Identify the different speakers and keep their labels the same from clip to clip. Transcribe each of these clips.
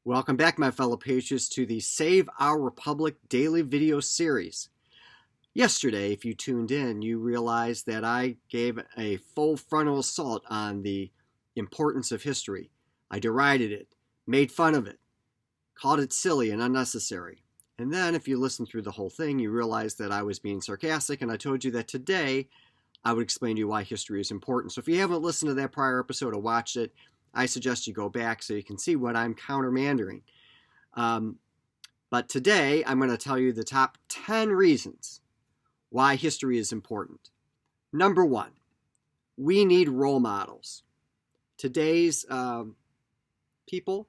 Speaker 1: Welcome back, my fellow patriots, to the Save Our Republic daily video series. Yesterday, if you tuned in, you realized that I gave a full frontal assault on the importance of history. I derided it, made fun of it, called it silly and unnecessary. And then, if you listen through the whole thing, you realize that I was being sarcastic, and I told you that today I would explain to you why history is important. So if you haven't listened to that prior episode or watched it, I suggest you go back so you can see what I'm countermandering. But today, I'm going to tell you the top 10 reasons why history is important. Number one, we need role models. Today's people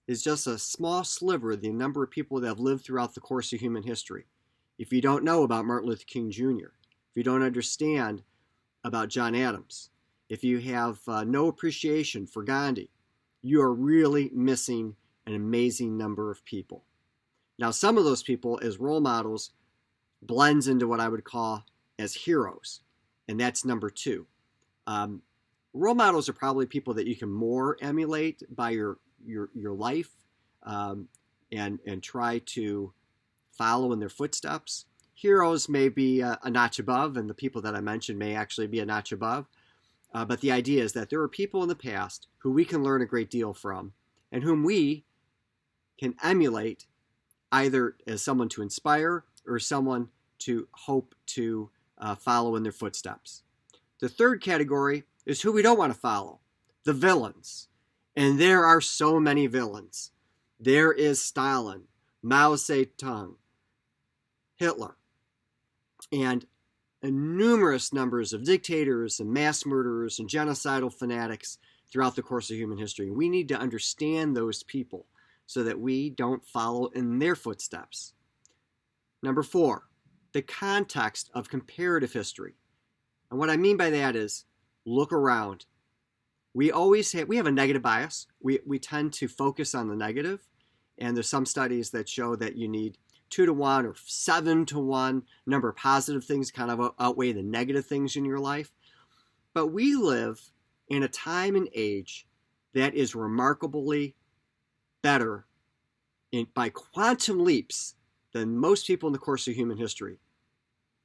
Speaker 1: is just a small sliver of the number of people that have lived throughout the course of human history. If you don't know about Martin Luther King Jr., if you don't understand about John Adams, if you have no appreciation for Gandhi, you are really missing an amazing number of people. Now, some of those people as role models blends into what I would call as heroes, and that's number two. Role models are probably people that you can more emulate by your life and try to follow in their footsteps. Heroes may be a notch above, and the people that I mentioned may actually be a notch above. But the idea is that there are people in the past who we can learn a great deal from and whom we can emulate either as someone to inspire or someone to hope to follow in their footsteps. The third category is who we don't want to follow, the villains. And there are so many villains. There is Stalin, Mao Zedong, Hitler, and numerous numbers of dictators and mass murderers and genocidal fanatics throughout the course of human history. We need to understand those people so that we don't follow in their footsteps. Number four, the context of comparative history. And what I mean by that is look around. We have a negative bias. We tend to focus on the negative, and there's some studies that show that you need 2-to-1 or 7-to-1 number of positive things kind of outweigh the negative things in your life. But we live in a time and age that is remarkably better by quantum leaps than most people in the course of human history.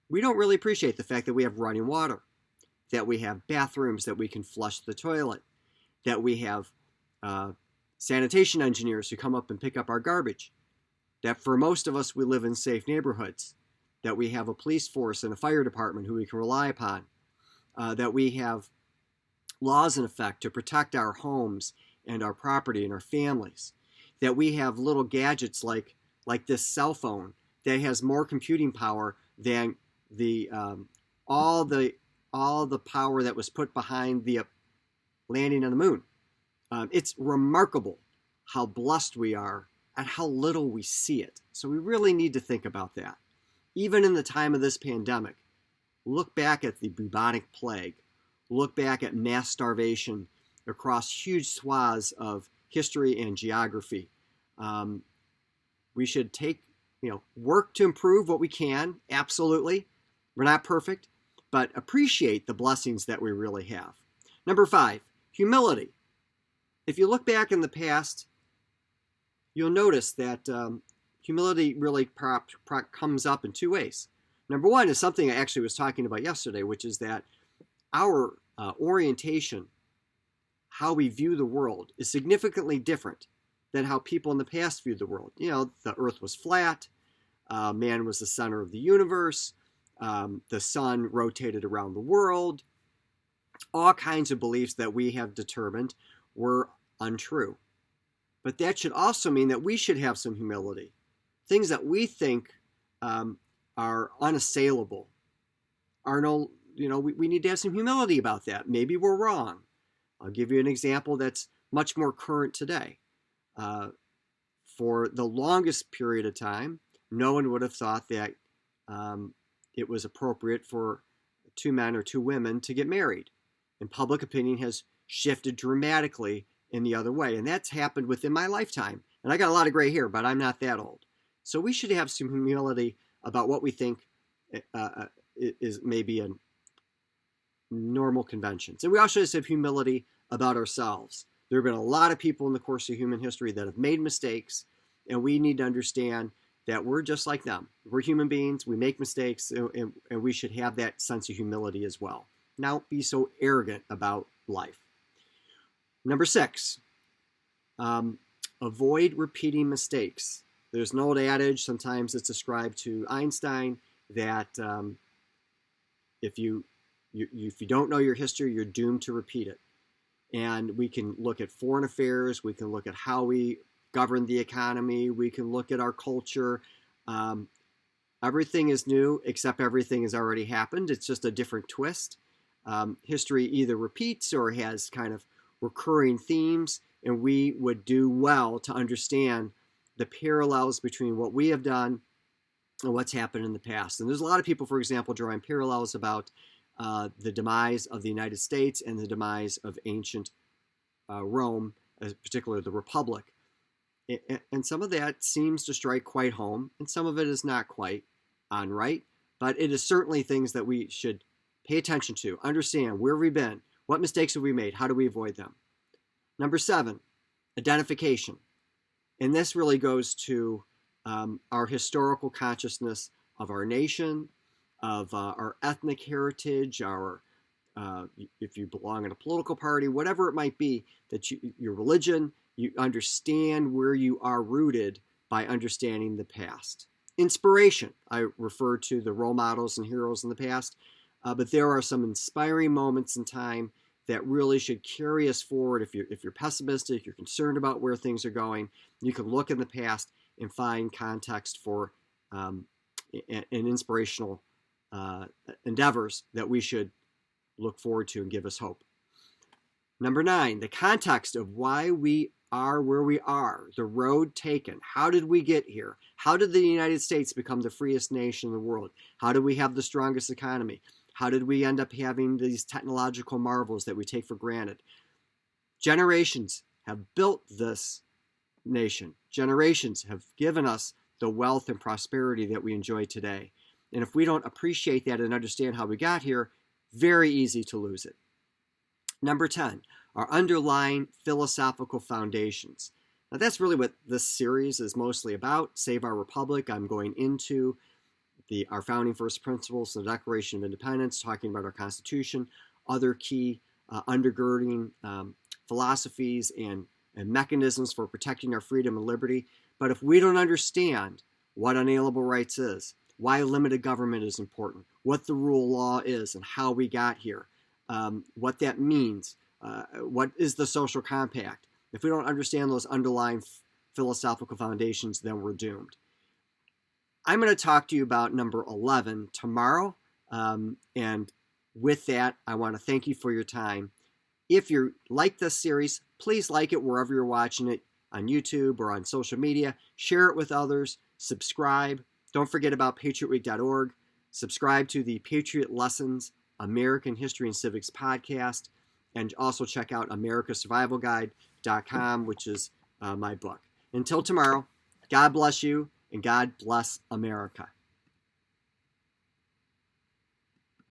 Speaker 1: We don't really appreciate the fact that we have running water, that we have bathrooms that we can flush the toilet, that we have sanitation engineers who come up and pick up our garbage, that for most of us we live in safe neighborhoods, that we have a police force and a fire department who we can rely upon, that we have laws in effect to protect our homes and our property and our families, that we have little gadgets like this cell phone that has more computing power than all the power that was put behind the landing on the moon. It's remarkable how blessed we are and how little we see it. So we really need to think about that. Even in the time of this pandemic, look back at the bubonic plague, look back at mass starvation across huge swaths of history and geography. We should work to improve what we can, absolutely. We're not perfect, but appreciate the blessings that we really have. Number five, humility. If you look back in the past, you'll notice that humility really comes up in two ways. Number one is something I actually was talking about yesterday, which is that our orientation, how we view the world, is significantly different than how people in the past viewed the world. The earth was flat, man was the center of the universe, the sun rotated around the world. All kinds of beliefs that we have determined were untrue. But that should also mean that we should have some humility. Things that we think are unassailable we need to have some humility about that. Maybe we're wrong. I'll give you an example that's much more current today. For the longest period of time, no one would have thought that it was appropriate for two men or two women to get married. And public opinion has shifted dramatically in the other way. And that's happened within my lifetime. And I got a lot of gray hair, but I'm not that old. So we should have some humility about what we think is maybe a normal conventions. And we also just have humility about ourselves. There have been a lot of people in the course of human history that have made mistakes, and we need to understand that we're just like them. We're human beings. We make mistakes, and we should have that sense of humility as well. Not be so arrogant about life. Number 6, avoid repeating mistakes. There's an old adage, sometimes it's ascribed to Einstein, that if you don't know your history, you're doomed to repeat it. And we can look at foreign affairs, we can look at how we govern the economy, we can look at our culture. Everything is new, except everything has already happened. It's just a different twist. History either repeats or has kind of recurring themes, and we would do well to understand the parallels between what we have done and what's happened in the past. And there's a lot of people, for example, drawing parallels about the demise of the United States and the demise of ancient Rome, particularly the Republic. And some of that seems to strike quite home, and some of it is not quite on right, but it is certainly things that we should pay attention to, understand where we've been, what mistakes have we made, how do we avoid them. Number 7, identification. And this really goes to our historical consciousness of our nation, of our ethnic heritage, our if you belong in a political party, whatever it might be, that your religion, you understand where you are rooted by understanding the past. Inspiration. I refer to the role models and heroes in the past, but there are some inspiring moments in time that really should carry us forward. If you're pessimistic, you're concerned about where things are going, you can look in the past and find context for an inspirational endeavors that we should look forward to and give us hope. Number 9, the context of why we are where we are, the road taken. How did we get here? How did the United States become the freest nation in the world? How did we have the strongest economy? How did we end up having these technological marvels that we take for granted? Generations have built this nation. Generations have given us the wealth and prosperity that we enjoy today. And if we don't appreciate that and understand how we got here, very easy to lose it. Number 10, our underlying philosophical foundations. Now that's really what this series is mostly about, Save Our Republic. I'm going into our founding first principles, the Declaration of Independence, talking about our Constitution, other key undergirding philosophies and mechanisms for protecting our freedom and liberty. But if we don't understand what unalienable rights is, why limited government is important, what the rule of law is and how we got here, what that means, what is the social compact. If we don't understand those underlying philosophical foundations, then we're doomed. I'm going to talk to you about number 11 tomorrow. And with that, I want to thank you for your time. If you like this series, please like it wherever you're watching it, on YouTube or on social media. Share it with others. Subscribe. Don't forget about patriotweek.org. Subscribe to the Patriot Lessons American History and Civics podcast. And also check out americasurvivalguide.com, which is my book. Until tomorrow, God bless you and God bless America.